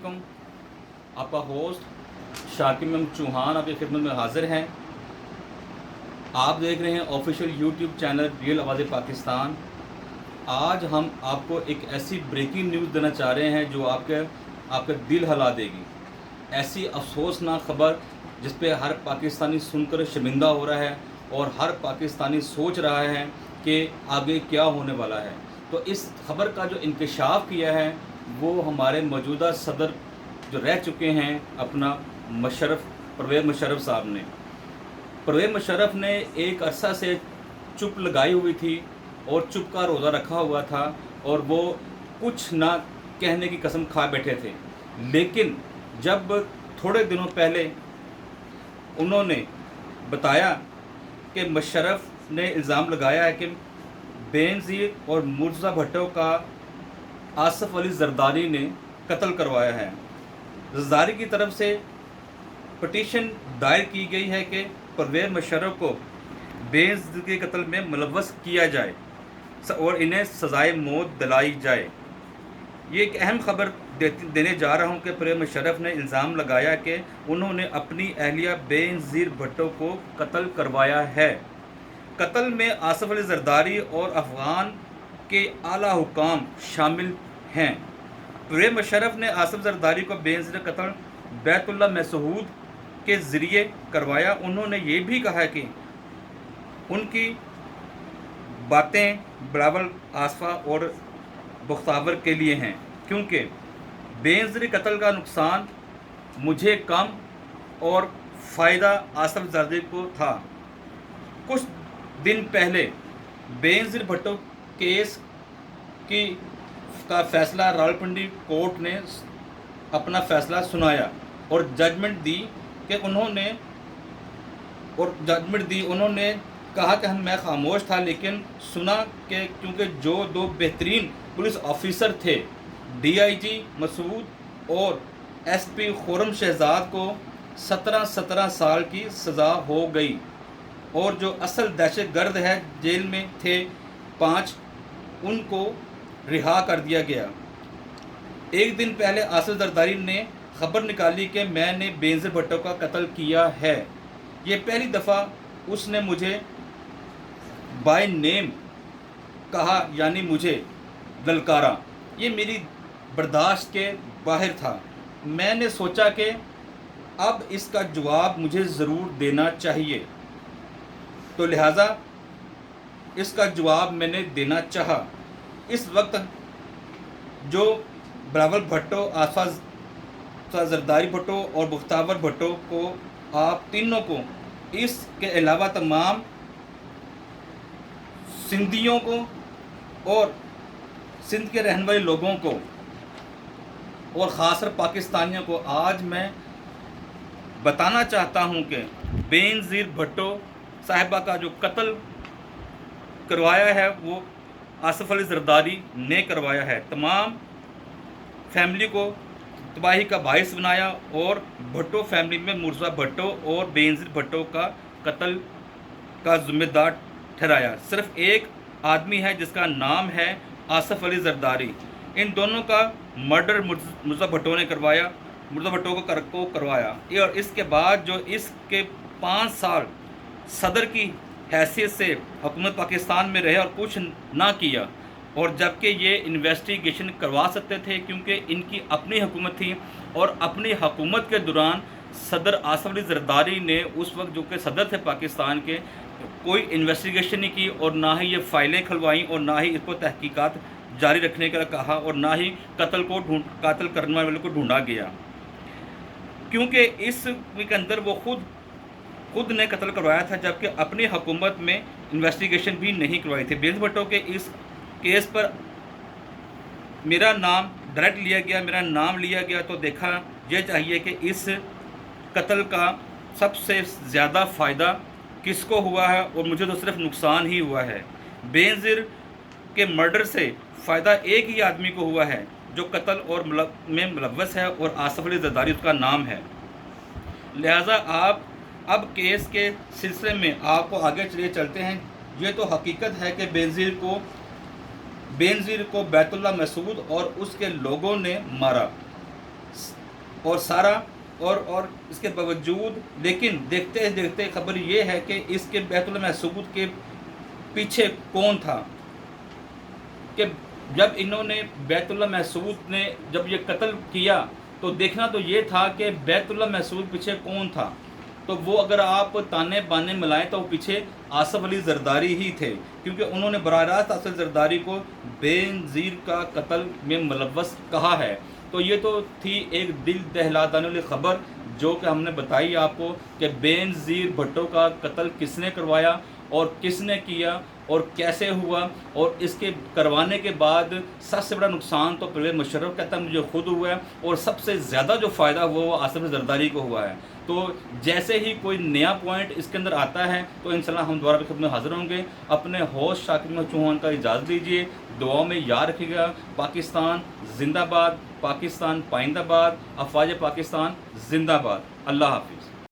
वालेकुम। आपका होस्ट शाकिर महमूद चौहान आपकी खिदमत में हाज़िर हैं। आप देख रहे हैं ऑफिशियल यूट्यूब चैनल रियल आवाज़ पाकिस्तान। आज हम आपको एक ऐसी ब्रेकिंग न्यूज़ देना चाह रहे हैं जो आपका दिल हिला देगी। ऐसी अफसोसनाक खबर जिस पे हर पाकिस्तानी सुनकर शर्मिंदा हो रहा है और हर पाकिस्तानी सोच रहा है कि आगे क्या होने वाला है। तो इस खबर का जो इंकशाफ किया है वो हमारे मौजूदा सदर जो रह चुके हैं अपना परवेज़ मुशर्रफ साहब ने। परवेज़ मुशर्रफ ने एक अरसा से चुप लगाई हुई थी और चुप का रोज़ा रखा हुआ था और वो कुछ ना कहने की कसम खा बैठे थे। लेकिन जब थोड़े दिनों पहले उन्होंने बताया कि मुशर्रफ ने इल्ज़ाम लगाया है कि बेनज़ीर और मुर्तज़ा भुट्टो का आसिफ अली ज़रदारी ने कत्ल करवाया है। ज़रदारी की तरफ से पटिशन दायर की गई है कि परवेज़ मुशर्रफ को बेनज़ीर के कत्ल में मुलव्वस किया जाए और इन्हें सज़ाए मौत दिलाई जाए। ये एक अहम खबर देने जा रहा हूँ कि परवेज़ मुशर्रफ ने इल्ज़ाम लगाया कि उन्होंने अपनी अहलिया बेनज़ीर भुट्टो को कत्ल करवाया है। कत्ल में आसिफ अली ज़रदारी और अफ़गान के आला हुकाम शामिल हैं। परवेज़ मुशर्रफ ने आसिफ ज़रदारी को बेनज़ीर कत्ल बैतुल्लाह मसऊद के ज़रिए करवाया। उन्होंने ये भी कहा कि उनकी बातें बिलावल आसफ़ा और बुख्तावर के लिए हैं, क्योंकि बेनज़ीर कत्ल का नुकसान मुझे कम और फ़ायदा आसिफ ज़रदारी को था। कुछ दिन पहले बेनज़ीर भुट्टो केस का फ़ैसला रावलपिंडी कोर्ट ने अपना फ़ैसला सुनाया और जजमेंट दी कि उन्होंने कहा कि मैं खामोश था, लेकिन सुना कि क्योंकि जो दो बेहतरीन पुलिस ऑफिसर थे, DIG मसूद और SP खुर्रम शहजाद को 17 साल की सज़ा हो गई और जो असल दहशतगर्द है जेल में थे 5, उनको रिहा कर दिया गया। एक दिन पहले आसिफ ज़रदारी ने खबर निकाली कि मैंने बेनज़ीर भुट्टो का कत्ल किया है। ये पहली दफ़ा उसने मुझे बाय नेम कहा, यानी मुझे ललकारा। ये मेरी बर्दाश्त के बाहर था। मैंने सोचा कि अब इसका जवाब मुझे ज़रूर देना चाहिए, तो लिहाजा इसका जवाब मैंने देना चाहा। इस वक्त जो बिलावल भुट्टो, आसिफ ज़रदारी भुट्टो और बुख्तावर भुट्टो को, आप तीनों को, इसके अलावा तमाम सिंधियों को और सिंध के रहने वाले लोगों को और ख़ासकर पाकिस्तानियों को आज मैं बताना चाहता हूं कि बेनज़ीर भुट्टो साहिबा का जो कत्ल करवाया है वो आसिफ अली ज़रदारी ने करवाया है। तमाम फैमिली को तबाही का बाइस बनाया और भुट्टो फैमिली में मुर्तज़ा भुट्टो और बेनज़ीर भुट्टो का कत्ल का ज़िम्मेदार ठहराया। सिर्फ एक आदमी है जिसका नाम है आसिफ अली ज़रदारी। इन दोनों का मर्डर मुर्तज़ा भुट्टो ने करवाया, मुर्तज़ा भुट्टो को करवाया। और इसके बाद जो इसके 5 साल सदर की हैसियत से हुकूमत पाकिस्तान में रहे और कुछ ना किया, और जबकि ये इन्वेस्टिगेशन करवा सकते थे क्योंकि इनकी अपनी हुकूमत थी और अपनी हुकूमत के दौरान सदर आसिफ अली ज़रदारी ने उस वक्त जो कि सदर थे पाकिस्तान के, कोई इन्वेस्टिगेशन नहीं की और ना ही ये फ़ाइलें खुलवाईं और ना ही इसको तहकीकात जारी रखने का कहा और ना ही कातिल करने वाले को ढूंढा गया, क्योंकि इस के अंदर वो खुद ने कत्ल करवाया था, जबकि अपनी हुकूमत में इन्वेस्टिगेशन भी नहीं करवाई थी। बेनज़ीर भुट्टो के इस केस पर मेरा नाम डायरेक्ट लिया गया, मेरा नाम लिया गया, तो देखा यह चाहिए कि इस कत्ल का सबसे ज़्यादा फ़ायदा किसको हुआ है, और मुझे तो सिर्फ नुकसान ही हुआ है। बेनज़ीर के मर्डर से फ़ायदा एक ही आदमी को हुआ है जो कत्ल और में मुलव्वस है और आसिफ अली ज़रदारी उसका नाम है। लिहाजा आप अब केस के सिलसिले में आपको आगे चलते हैं। ये तो हकीकत है कि बेनज़ीर को बैतुल्लाह मसूद और उसके लोगों ने मारा। اور سارا اور اس کے باوجود لیکن دیکھتے دیکھتے خبر یہ ہے کہ اس کے بیت اللہ محسود کے پیچھے کون تھا، کہ جب انہوں نے بیت اللہ محسود نے جب یہ قتل کیا تو دیکھنا تو یہ تھا کہ بیت اللہ محسود پیچھے کون تھا. تو وہ اگر آپ تانے بانے ملائیں تو وہ پیچھے آصف علی زرداری ہی تھے، کیونکہ انہوں نے براہ راست آصف علی زرداری کو بے نظیر کا قتل میں ملوث کہا ہے. تو یہ تو تھی ایک دل دہلا دینے والی خبر جو کہ ہم نے بتائی آپ کو کہ بے نظیر بھٹو کا قتل کس نے کروایا اور کس نے کیا اور کیسے ہوا، اور اس کے کروانے کے بعد سب سے بڑا نقصان تو پرویز مشرف کہتا ہے مجھے خود ہوا ہے، اور سب سے زیادہ جو فائدہ ہوا وہ آصف زرداری کو ہوا ہے. تو جیسے ہی کوئی نیا پوائنٹ اس کے اندر آتا ہے تو انشاءاللہ ہم دوبارہ خدمت میں حاضر ہوں گے. اپنے ہوسٹ شاکر احمد چوہان کا اجازت دیجیے، دعاؤں میں یاد رکھیے گا. پاکستان زندہ باد، پاکستان پائندہ باد، افواج پاکستان زندہ باد. اللہ حافظ.